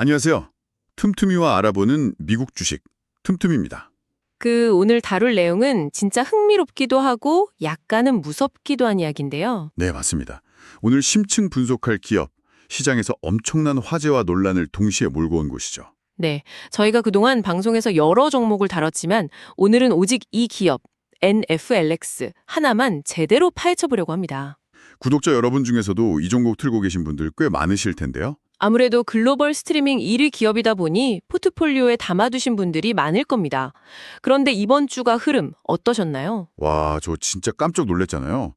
안녕하세요. 틈틈이와 알아보는 미국 주식 틈틈입니다. 오늘 다룰 내용은 진짜 흥미롭기도 하고 약간은 무섭기도 한 이야기인데요. 네, 맞습니다. 오늘 심층 분석할 기업, 시장에서 엄청난 화제와 논란을 동시에 몰고 온 곳이죠. 네, 저희가 그동안 방송에서 여러 종목을 다뤘지만 오늘은 오직 이 기업, NFLX 하나만 제대로 파헤쳐보려고 합니다. 구독자 여러분 중에서도 이 종목 틀고 계신 분들 꽤 많으실 텐데요. 아무래도 글로벌 스트리밍 1위 기업이다 보니 포트폴리오에 담아두신 분들이 많을 겁니다. 그런데 이번 주가 흐름 어떠셨나요? 와, 저 진짜 깜짝 놀랐잖아요.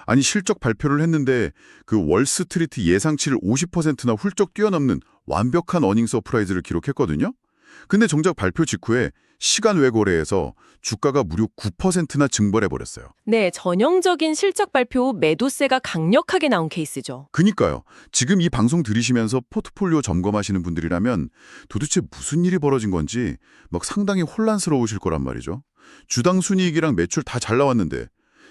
아니, 실적 발표를 했는데 그 월스트리트 예상치를 50%나 훌쩍 뛰어넘는 완벽한 어닝 서프라이즈를 기록했거든요. 근데 정작 발표 직후에 시간 외 거래에서 주가가 무려 9%나 증발해버렸어요. 네, 전형적인 실적 발표 후 매도세가 강력하게 나온 케이스죠. 그니까요. 지금 이 방송 들으시면서 포트폴리오 점검하시는 분들이라면 도대체 무슨 일이 벌어진 건지 막 상당히 혼란스러우실 거란 말이죠. 주당 순이익이랑 매출 다 잘 나왔는데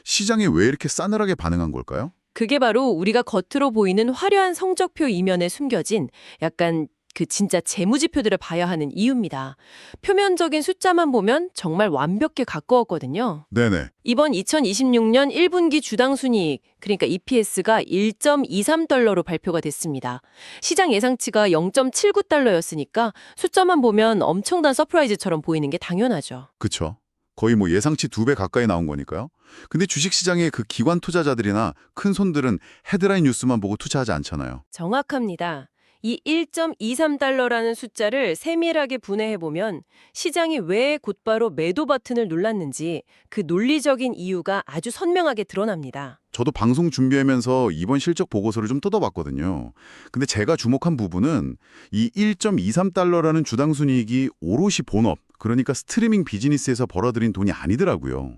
시장이 왜 이렇게 싸늘하게 반응한 걸까요? 그게 바로 우리가 겉으로 보이는 화려한 성적표 이면에 숨겨진 약간 진짜 재무지표들을 봐야 하는 이유입니다. 표면적인 숫자만 보면 정말 완벽에 가까웠거든요. 네네. 이번 2026년 1분기 주당 순이익, 그러니까 EPS가 1.23달러로 발표가 됐습니다. 시장 예상치가 0.79달러였으니까 숫자만 보면 엄청난 서프라이즈처럼 보이는 게 당연하죠. 그쵸. 거의 뭐 예상치 2배 가까이 나온 거니까요. 근데 주식시장의 그 기관 투자자들이나 큰 손들은 헤드라인 뉴스만 보고 투자하지 않잖아요. 정확합니다. 이 1.23달러라는 숫자를 세밀하게 분해해보면 시장이 왜 곧바로 매도 버튼을 눌렀는지 그 논리적인 이유가 아주 선명하게 드러납니다. 저도 방송 준비하면서 이번 실적 보고서를 좀 뜯어봤거든요. 근데 제가 주목한 부분은 이 1.23달러라는 주당 순이익이 오롯이 본업, 그러니까 스트리밍 비즈니스에서 벌어들인 돈이 아니더라고요.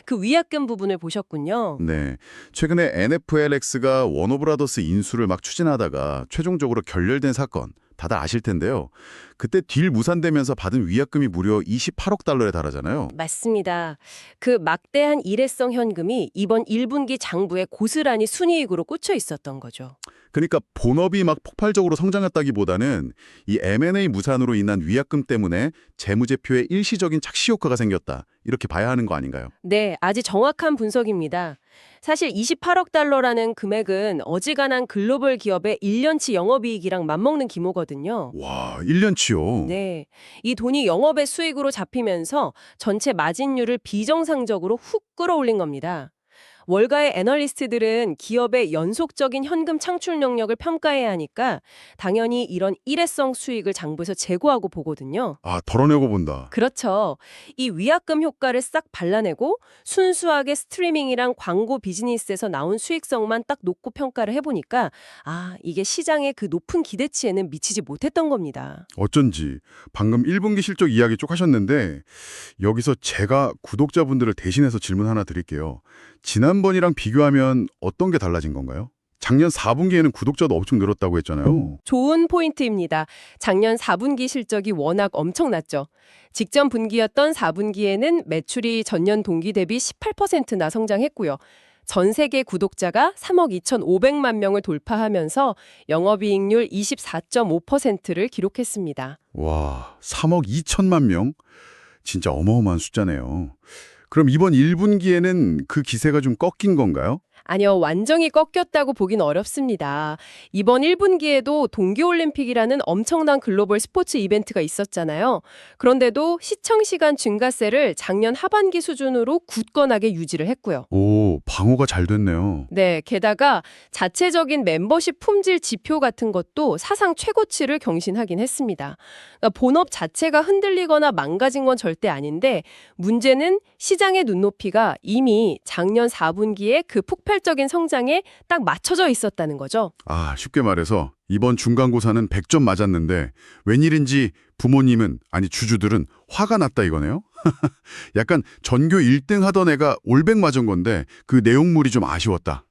그 위약금 부분을 보셨군요. 네, 최근에 NFLX가 워너브라더스 인수를 막 추진하다가 최종적으로 결렬된 사건 다들 아실 텐데요. 그때 딜 무산되면서 받은 위약금이 무려 28억 달러에 달하잖아요. 맞습니다. 그 막대한 일회성 현금이 이번 1분기 장부에 고스란히 순이익으로 꽂혀 있었던 거죠. 그러니까 본업이 막 폭발적으로 성장했다기보다는 이 M&A 무산으로 인한 위약금 때문에 재무제표에 일시적인 착시 효과가 생겼다. 이렇게 봐야 하는 거 아닌가요? 네, 아주 정확한 분석입니다. 사실 28억 달러라는 금액은 어지간한 글로벌 기업의 1년치 영업이익이랑 맞먹는 규모거든요. 와, 1년치요. 네, 이 돈이 영업의 수익으로 잡히면서 전체 마진율을 비정상적으로 훅 끌어올린 겁니다. 월가의 애널리스트들은 기업의 연속적인 현금 창출 능력을 평가해야 하니까 당연히 이런 일회성 수익을 장부에서 제고하고 보거든요. 아, 덜어내고 본다. 그렇죠. 이 위약금 효과를 싹 발라내고 순수하게 스트리밍이랑 광고 비즈니스에서 나온 수익성만 딱 놓고 평가를 해보니까 이게 시장의 그 높은 기대치에는 미치지 못했던 겁니다. 어쩐지 방금 1분기 실적 이야기 쭉 하셨는데 여기서 제가 구독자분들을 대신해서 질문 하나 드릴게요. 지난번이랑 비교하면 어떤 게 달라진 건가요? 작년 4분기에는 구독자도 엄청 늘었다고 했잖아요. 좋은 포인트입니다. 작년 4분기 실적이 워낙 엄청났죠. 직전 분기였던 4분기에는 매출이 전년 동기 대비 18%나 성장했고요. 전 세계 구독자가 3억 2,500만 명을 돌파하면서 영업이익률 24.5%를 기록했습니다. 와, 3억 2천만 명? 진짜 어마어마한 숫자네요. 그럼 이번 1분기에는 그 기세가 좀 꺾인 건가요? 아니요, 완전히 꺾였다고 보긴 어렵습니다. 이번 1분기에도 동계올림픽이라는 엄청난 글로벌 스포츠 이벤트가 있었잖아요. 그런데도 시청시간 증가세를 작년 하반기 수준으로 굳건하게 유지를 했고요. 오, 방어가 잘 됐네요. 네, 게다가 자체적인 멤버십 품질 지표 같은 것도 사상 최고치를 경신하긴 했습니다. 그러니까 본업 자체가 흔들리거나 망가진 건 절대 아닌데 문제는 시장의 눈높이가 이미 작년 4분기에 그 폭발적인 성장에 딱 맞춰져 있었다는 거죠. 아, 쉽게 말해서 이번 중간고사는 100점 맞았는데 웬일인지 부모님은, 아니 주주들은 화가 났다 이거네요? 약간 전교 1등 하던 애가 올백 맞은 건데 그 내용물이 좀 아쉬웠다.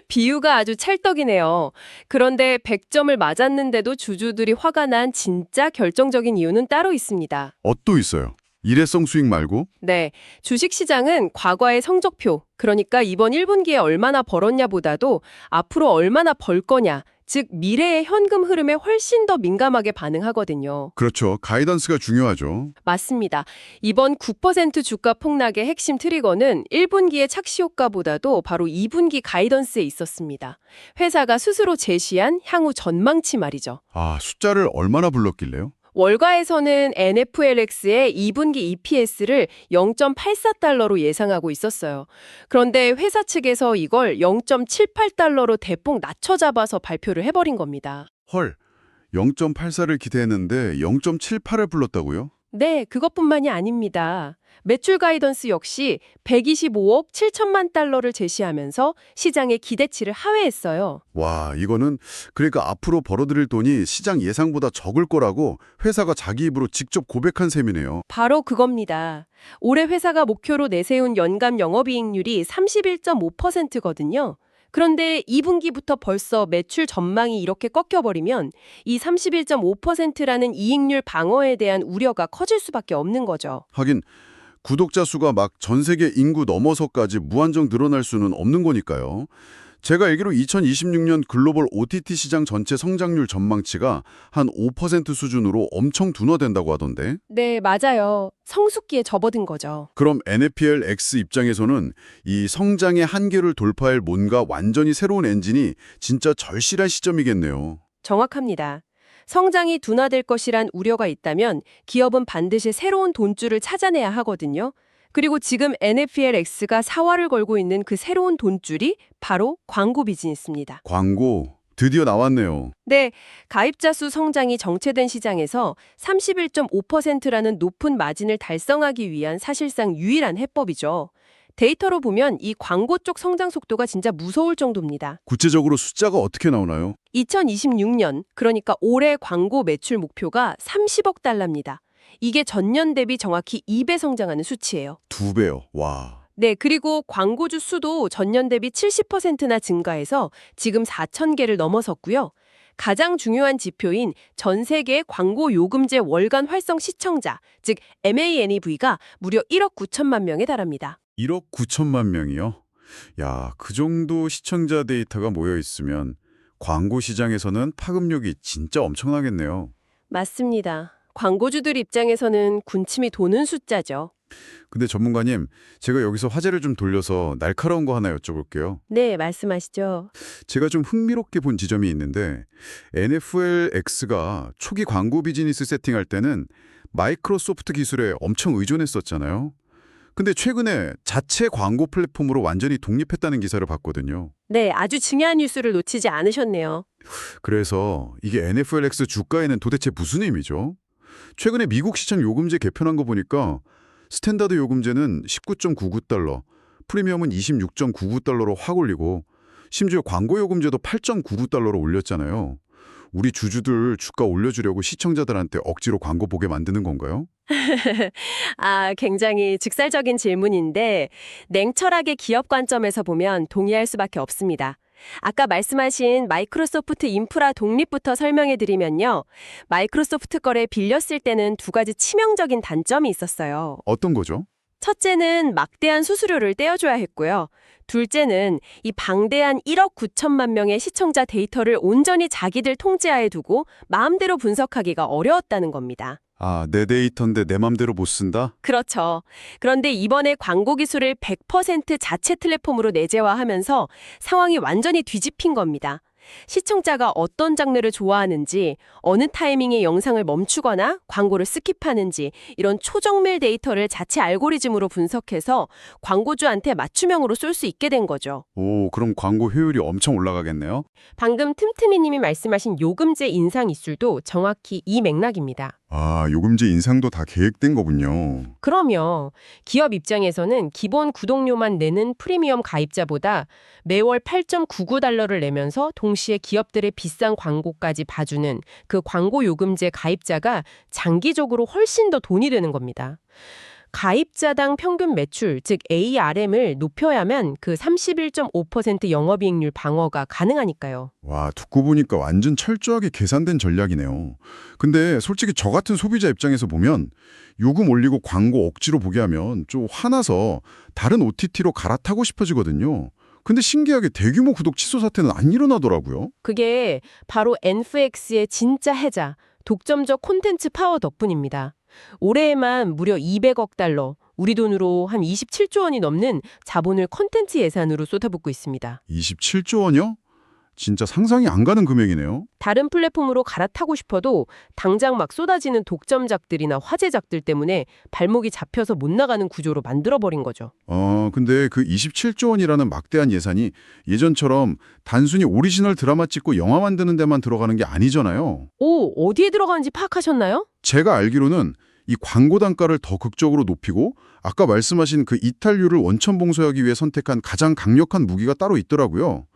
비유가 아주 찰떡이네요. 그런데 100점을 맞았는데도 주주들이 화가 난 진짜 결정적인 이유는 따로 있습니다. 엇도 있어요. 일회성 수익 말고? 네, 주식시장은 과거의 성적표, 그러니까 이번 1분기에 얼마나 벌었냐보다도 앞으로 얼마나 벌 거냐, 즉 미래의 현금 흐름에 훨씬 더 민감하게 반응하거든요. 그렇죠. 가이던스가 중요하죠. 맞습니다. 이번 9% 주가 폭락의 핵심 트리거는 1분기의 착시 효과보다도 바로 2분기 가이던스에 있었습니다. 회사가 스스로 제시한 향후 전망치 말이죠. 아, 숫자를 얼마나 불렀길래요? 월가에서는 NFLX의 2분기 EPS를 0.84달러로 예상하고 있었어요. 그런데 회사 측에서 이걸 0.78달러로 대폭 낮춰 잡아서 발표를 해버린 겁니다. 헐, 0.84를 기대했는데 0.78을 불렀다고요? 네, 그것뿐만이 아닙니다. 매출 가이던스 역시 125억 7천만 달러를 제시하면서 시장의 기대치를 하회했어요. 와, 이거는 그러니까 앞으로 벌어들일 돈이 시장 예상보다 적을 거라고 회사가 자기 입으로 직접 고백한 셈이네요. 바로 그겁니다. 올해 회사가 목표로 내세운 연간 영업이익률이 31.5%거든요. 그런데 2분기부터 벌써 매출 전망이 이렇게 꺾여버리면 이 31.5%라는 이익률 방어에 대한 우려가 커질 수밖에 없는 거죠. 하긴 구독자 수가 막 전 세계 인구 넘어서까지 무한정 늘어날 수는 없는 거니까요. 제가 알기로 2026년 글로벌 OTT 시장 전체 성장률 전망치가 한 5% 수준으로 엄청 둔화된다고 하던데. 네, 맞아요. 성숙기에 접어든 거죠. 그럼 NFL X 입장에서는 이 성장의 한계를 돌파할 뭔가 완전히 새로운 엔진이 진짜 절실한 시점이겠네요. 정확합니다. 성장이 둔화될 것이란 우려가 있다면 기업은 반드시 새로운 돈줄을 찾아내야 하거든요. 그리고 지금 NFLX가 사활을 걸고 있는 그 새로운 돈줄이 바로 광고 비즈니스입니다. 광고 드디어 나왔네요. 네, 가입자 수 성장이 정체된 시장에서 31.5%라는 높은 마진을 달성하기 위한 사실상 유일한 해법이죠. 데이터로 보면 이 광고 쪽 성장 속도가 진짜 무서울 정도입니다. 구체적으로 숫자가 어떻게 나오나요? 2026년, 그러니까 올해 광고 매출 목표가 30억 달러입니다. 이게 전년 대비 정확히 2배 성장하는 수치예요. 2배요. 와. 네, 그리고 광고주 수도 전년 대비 70%나 증가해서 지금 4천 개를 넘어섰고요. 가장 중요한 지표인 전 세계 광고 요금제 월간 활성 시청자, 즉 MANEV가 무려 1억 9천만 명에 달합니다. 1억 9천만 명이요? 야, 그 정도 시청자 데이터가 모여 있으면 광고 시장에서는 파급력이 진짜 엄청나겠네요. 맞습니다. 광고주들 입장에서는 군침이 도는 숫자죠. 근데 전문가님, 제가 여기서 화제를 좀 돌려서 날카로운 거 하나 여쭤볼게요. 네, 말씀하시죠. 제가 좀 흥미롭게 본 지점이 있는데 NFLX가 초기 광고 비즈니스 세팅할 때는 마이크로소프트 기술에 엄청 의존했었잖아요. 근데 최근에 자체 광고 플랫폼으로 완전히 독립했다는 기사를 봤거든요. 네, 아주 중요한 뉴스를 놓치지 않으셨네요. 그래서 이게 NFLX 주가에는 도대체 무슨 의미죠? 최근에 미국 시장 요금제 개편한 거 보니까 스탠다드 요금제는 19.99달러, 프리미엄은 26.99달러로 확 올리고 심지어 광고 요금제도 8.99달러로 올렸잖아요. 우리 주주들 주가 올려주려고 시청자들한테 억지로 광고 보게 만드는 건가요? 굉장히 직설적인 질문인데 냉철하게 기업 관점에서 보면 동의할 수밖에 없습니다. 아까 말씀하신 마이크로소프트 인프라 독립부터 설명해 드리면요. 마이크로소프트 거래 빌렸을 때는 두 가지 치명적인 단점이 있었어요. 어떤 거죠? 첫째는 막대한 수수료를 떼어줘야 했고요. 둘째는 이 방대한 1억 9천만 명의 시청자 데이터를 온전히 자기들 통제하에 두고 마음대로 분석하기가 어려웠다는 겁니다. 아, 내 데이터인데 내 맘대로 못 쓴다? 그렇죠. 그런데 이번에 광고 기술을 100% 자체 플랫폼으로 내재화하면서 상황이 완전히 뒤집힌 겁니다. 시청자가 어떤 장르를 좋아하는지, 어느 타이밍에 영상을 멈추거나 광고를 스킵하는지 이런 초정밀 데이터를 자체 알고리즘으로 분석해서 광고주한테 맞춤형으로 쏠 수 있게 된 거죠. 오, 그럼 광고 효율이 엄청 올라가겠네요? 방금 틈틈이님이 말씀하신 요금제 인상 이슈도 정확히 이 맥락입니다. 아, 요금제 인상도 다 계획된 거군요. 그럼요. 기업 입장에서는 기본 구독료만 내는 프리미엄 가입자보다 매월 8.99달러를 내면서 동시에 기업들의 비싼 광고까지 봐주는 그 광고 요금제 가입자가 장기적으로 훨씬 더 돈이 되는 겁니다. 가입자당 평균 매출, 즉 ARM을 높여야만 그 31.5% 영업이익률 방어가 가능하니까요. 와, 듣고 보니까 완전 철저하게 계산된 전략이네요. 근데 솔직히 저 같은 소비자 입장에서 보면 요금 올리고 광고 억지로 보게 하면 좀 화나서 다른 OTT로 갈아타고 싶어지거든요. 근데 신기하게 대규모 구독 취소 사태는 안 일어나더라고요. 그게 바로 NFX의 진짜 해자, 독점적 콘텐츠 파워 덕분입니다. 올해에만 무려 200억 달러, 우리 돈으로 한 27조 원이 넘는 자본을 콘텐츠 예산으로 쏟아붓고 있습니다. 27조 원이요? 진짜 상상이 안 가는 금액이네요. 다른 플랫폼으로 갈아타고 싶어도 당장 막 쏟아지는 독점작들이나 화제작들 때문에 발목이 잡혀서 못 나가는 구조로 만들어버린 거죠. 근데 그 27조 원이라는 막대한 예산이 예전처럼 단순히 오리지널 드라마 찍고 영화 만드는 데만 들어가는 게 아니잖아요. 오, 어디에 들어가는지 파악하셨나요? 제가 알기로는 이 광고 단가를 더 극적으로 높이고 아까 말씀하신 그 이탈률을 원천 봉쇄하기 위해 선택한 가장 강력한 무기가 따로 있더라고요.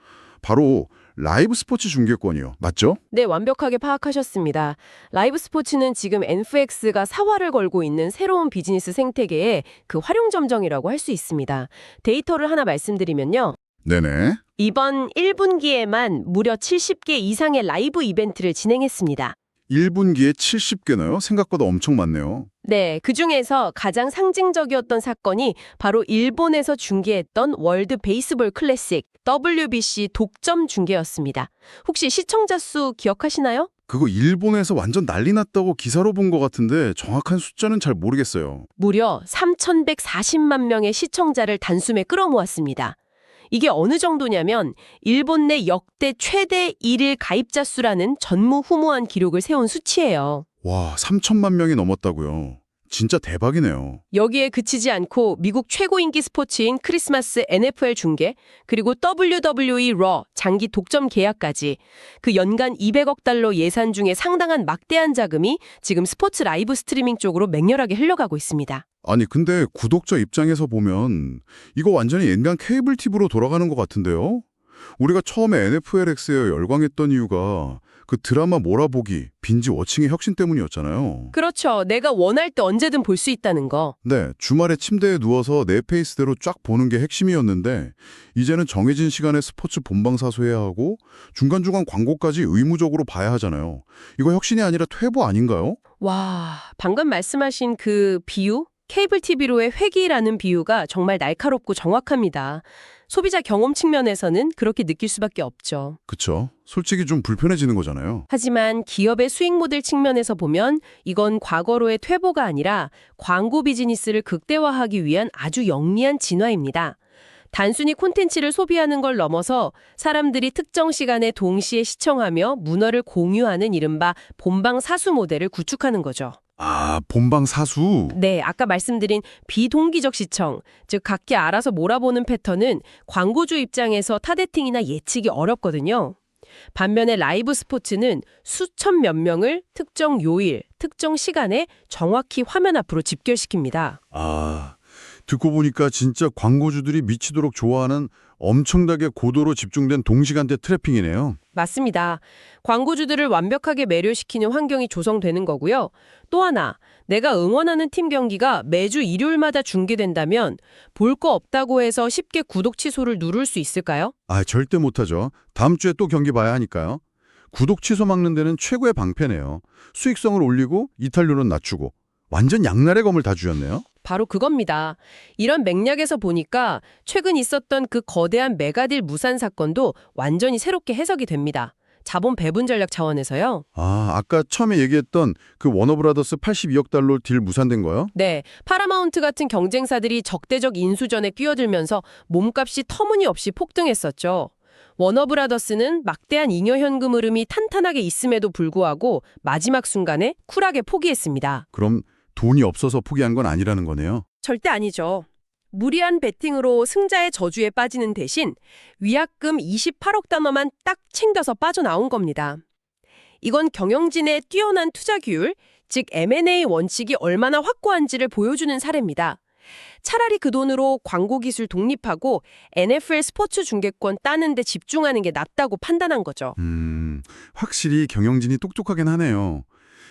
바로 라이브 스포츠 중계권이요. 맞죠? 네, 완벽하게 파악하셨습니다. 라이브 스포츠는 지금 NFX가 사활을 걸고 있는 새로운 비즈니스 생태계의 그 활용점정이라고 할 수 있습니다. 데이터를 하나 말씀드리면요. 네네. 이번 1분기에만 무려 70개 이상의 라이브 이벤트를 진행했습니다. 1분기에 70개나요? 생각보다 엄청 많네요. 네, 그중에서 가장 상징적이었던 사건이 바로 일본에서 중계했던 월드 베이스볼 클래식 WBC 독점 중계였습니다. 혹시 시청자 수 기억하시나요? 그거 일본에서 완전 난리 났다고 기사로 본 것 같은데 정확한 숫자는 잘 모르겠어요. 무려 3,140만 명의 시청자를 단숨에 끌어모았습니다. 이게 어느 정도냐면 일본 내 역대 최대 일일 가입자 수라는 전무후무한 기록을 세운 수치예요. 와, 3천만 명이 넘었다고요. 진짜 대박이네요. 여기에 그치지 않고 미국 최고 인기 스포츠인 크리스마스 NFL 중계, 그리고 WWE 러 장기 독점 계약까지 그 연간 200억 달러 예산 중에 상당한 막대한 자금이 지금 스포츠 라이브 스트리밍 쪽으로 맹렬하게 흘러가고 있습니다. 아니 근데 구독자 입장에서 보면 이거 완전히 옛날 케이블 TV로 돌아가는 것 같은데요? 우리가 처음에 NFLX에 열광했던 이유가 그 드라마 몰아보기, 빈지 워칭의 혁신 때문이었잖아요. 그렇죠. 내가 원할 때 언제든 볼 수 있다는 거. 네, 주말에 침대에 누워서 내 페이스대로 쫙 보는 게 핵심이었는데 이제는 정해진 시간에 스포츠 본방사수해야 하고 중간중간 광고까지 의무적으로 봐야 하잖아요. 이거 혁신이 아니라 퇴보 아닌가요? 와, 방금 말씀하신 그 비유? 케이블 TV로의 회귀라는 비유가 정말 날카롭고 정확합니다. 소비자 경험 측면에서는 그렇게 느낄 수밖에 없죠. 그쵸. 솔직히 좀 불편해지는 거잖아요. 하지만 기업의 수익 모델 측면에서 보면 이건 과거로의 퇴보가 아니라 광고 비즈니스를 극대화하기 위한 아주 영리한 진화입니다. 단순히 콘텐츠를 소비하는 걸 넘어서 사람들이 특정 시간에 동시에 시청하며 문화를 공유하는 이른바 본방 사수 모델을 구축하는 거죠. 아, 본방사수. 네, 아까 말씀드린 비동기적 시청, 즉 각기 알아서 몰아보는 패턴은 광고주 입장에서 타겟팅이나 예측이 어렵거든요. 반면에 라이브 스포츠는 수천 몇 명을 특정 요일, 특정 시간에 정확히 화면 앞으로 집결시킵니다. 아, 듣고 보니까 진짜 광고주들이 미치도록 좋아하는 엄청나게 고도로 집중된 동시간대 트래핑이네요. 맞습니다. 광고주들을 완벽하게 매료시키는 환경이 조성되는 거고요. 또 하나, 내가 응원하는 팀 경기가 매주 일요일마다 중계된다면 볼 거 없다고 해서 쉽게 구독 취소를 누를 수 있을까요? 아, 절대 못하죠. 다음 주에 또 경기 봐야 하니까요. 구독 취소 막는 데는 최고의 방패네요. 수익성을 올리고 이탈률은 낮추고 완전 양날의 검을 다 쥐었네요. 바로 그겁니다. 이런 맥락에서 보니까 최근 있었던 그 거대한 메가딜 무산 사건도 완전히 새롭게 해석이 됩니다. 자본 배분 전략 차원에서요. 아, 아까 처음에 얘기했던 그 워너브라더스 82억 달러 딜 무산된 거요? 네, 파라마운트 같은 경쟁사들이 적대적 인수전에 끼어들면서 몸값이 터무니없이 폭등했었죠. 워너브라더스는 막대한 잉여 현금 흐름이 탄탄하게 있음에도 불구하고 마지막 순간에 쿨하게 포기했습니다. 그럼 돈이 없어서 포기한 건 아니라는 거네요. 절대 아니죠. 무리한 베팅으로 승자의 저주에 빠지는 대신 위약금 28억 달러만 딱 챙겨서 빠져나온 겁니다. 이건 경영진의 뛰어난 투자 규율, 즉 M&A 원칙이 얼마나 확고한지를 보여주는 사례입니다. 차라리 그 돈으로 광고 기술 독립하고 NFL 스포츠 중계권 따는 데 집중하는 게 낫다고 판단한 거죠. 확실히 경영진이 똑똑하긴 하네요.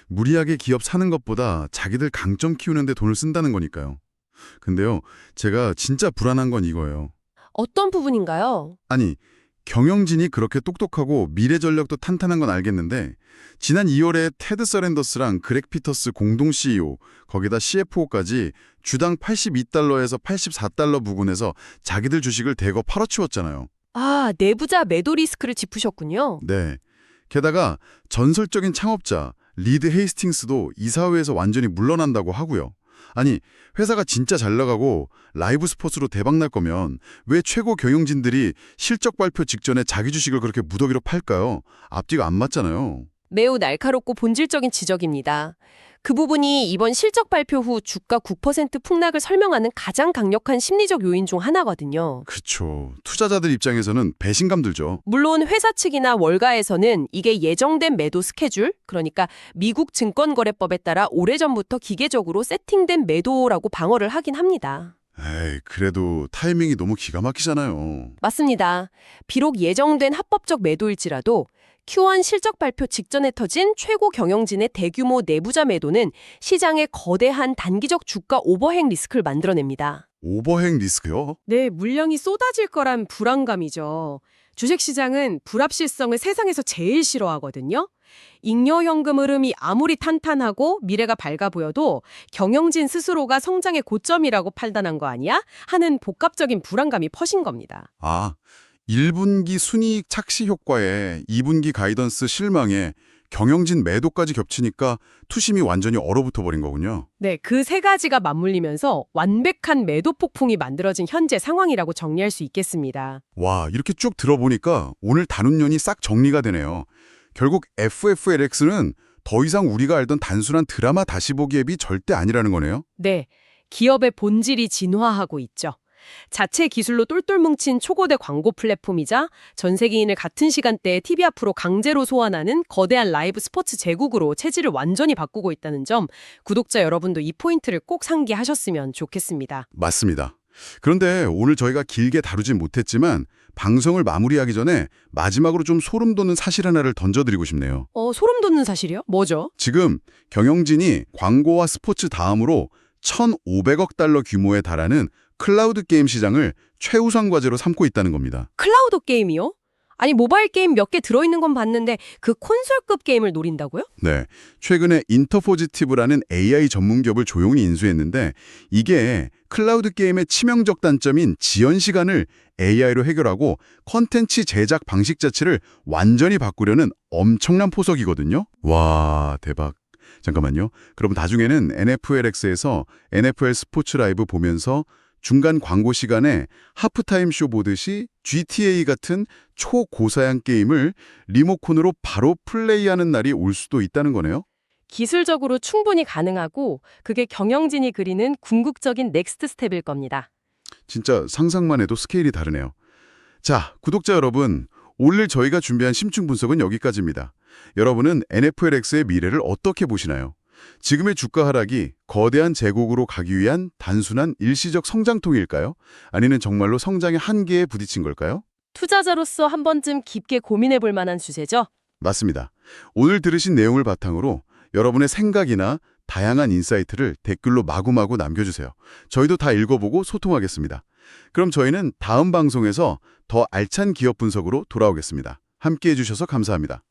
무리하게 기업 사는 것보다 자기들 강점 키우는 데 돈을 쓴다는 거니까요. 근데요, 제가 진짜 불안한 건 이거예요. 어떤 부분인가요? 아니, 경영진이 그렇게 똑똑하고 미래 전략도 탄탄한 건 알겠는데 지난 2월에 테드 서렌더스랑 그렉 피터스 공동 CEO, 거기다 CFO까지 주당 82달러에서 84달러 부근에서 자기들 주식을 대거 팔아치웠잖아요. 아, 내부자 매도 리스크를 짚으셨군요. 네. 게다가 전설적인 창업자 리드 헤이스팅스도 이사회에서 완전히 물러난다고 하고요. 아니, 회사가 진짜 잘 나가고 라이브 스포츠로 대박 날 거면 왜 최고 경영진들이 실적 발표 직전에 자기 주식을 그렇게 무더기로 팔까요? 앞뒤가 안 맞잖아요. 매우 날카롭고 본질적인 지적입니다. 그 부분이 이번 실적 발표 후 주가 9% 폭락을 설명하는 가장 강력한 심리적 요인 중 하나거든요. 그렇죠. 투자자들 입장에서는 배신감 들죠. 물론 회사 측이나 월가에서는 이게 예정된 매도 스케줄, 그러니까 미국 증권거래법에 따라 오래전부터 기계적으로 세팅된 매도라고 방어를 하긴 합니다. 에이, 그래도 타이밍이 너무 기가 막히잖아요. 맞습니다. 비록 예정된 합법적 매도일지라도 Q1 실적 발표 직전에 터진 최고 경영진의 대규모 내부자 매도는 시장에 거대한 단기적 주가 오버행 리스크를 만들어냅니다. 오버행 리스크요? 네, 물량이 쏟아질 거란 불안감이죠. 주식시장은 불합실성을 세상에서 제일 싫어하거든요. 잉여 현금 흐름이 아무리 탄탄하고 미래가 밝아 보여도 경영진 스스로가 성장의 고점이라고 판단한 거 아니야? 하는 복합적인 불안감이 퍼진 겁니다. 아, 1분기 순이익 착시 효과에 2분기 가이던스 실망에 경영진 매도까지 겹치니까 투심이 완전히 얼어붙어 버린 거군요. 네, 그 세 가지가 맞물리면서 완벽한 매도 폭풍이 만들어진 현재 상황이라고 정리할 수 있겠습니다. 와, 이렇게 쭉 들어보니까 오늘 다룬 년이 싹 정리가 되네요. 결국 FFLX는 더 이상 우리가 알던 단순한 드라마 다시 보기 앱이 절대 아니라는 거네요. 네, 기업의 본질이 진화하고 있죠. 자체 기술로 똘똘 뭉친 초고대 광고 플랫폼이자 전 세계인을 같은 시간대에 TV 앞으로 강제로 소환하는 거대한 라이브 스포츠 제국으로 체질을 완전히 바꾸고 있다는 점, 구독자 여러분도 이 포인트를 꼭 상기하셨으면 좋겠습니다. 맞습니다. 그런데 오늘 저희가 길게 다루진 못했지만 방송을 마무리하기 전에 마지막으로 좀 소름 돋는 사실 하나를 던져드리고 싶네요. 소름 돋는 사실이요? 뭐죠? 지금 경영진이 광고와 스포츠 다음으로 1,500억 달러 규모에 달하는 클라우드 게임 시장을 최우선 과제로 삼고 있다는 겁니다. 클라우드 게임이요? 아니, 모바일 게임 몇 개 들어있는 건 봤는데 그 콘솔급 게임을 노린다고요? 네, 최근에 인터포지티브라는 AI 전문 기업을 조용히 인수했는데 이게 클라우드 게임의 치명적 단점인 지연 시간을 AI로 해결하고 컨텐츠 제작 방식 자체를 완전히 바꾸려는 엄청난 포석이거든요. 와, 대박. 잠깐만요. 그럼 나중에는 NFLX에서 NFL 스포츠 라이브 보면서 중간 광고 시간에 하프타임 쇼 보듯이 GTA 같은 초고사양 게임을 리모컨으로 바로 플레이하는 날이 올 수도 있다는 거네요. 기술적으로 충분히 가능하고 그게 경영진이 그리는 궁극적인 넥스트 스텝일 겁니다. 진짜 상상만 해도 스케일이 다르네요. 자, 구독자 여러분, 오늘 저희가 준비한 심층 분석은 여기까지입니다. 여러분은 NFLX의 미래를 어떻게 보시나요? 지금의 주가 하락이 거대한 제국으로 가기 위한 단순한 일시적 성장통일까요? 아니면 정말로 성장의 한계에 부딪힌 걸까요? 투자자로서 한 번쯤 깊게 고민해 볼 만한 주제죠. 맞습니다. 오늘 들으신 내용을 바탕으로 여러분의 생각이나 다양한 인사이트를 댓글로 마구마구 남겨주세요. 저희도 다 읽어보고 소통하겠습니다. 그럼 저희는 다음 방송에서 더 알찬 기업 분석으로 돌아오겠습니다. 함께해 주셔서 감사합니다.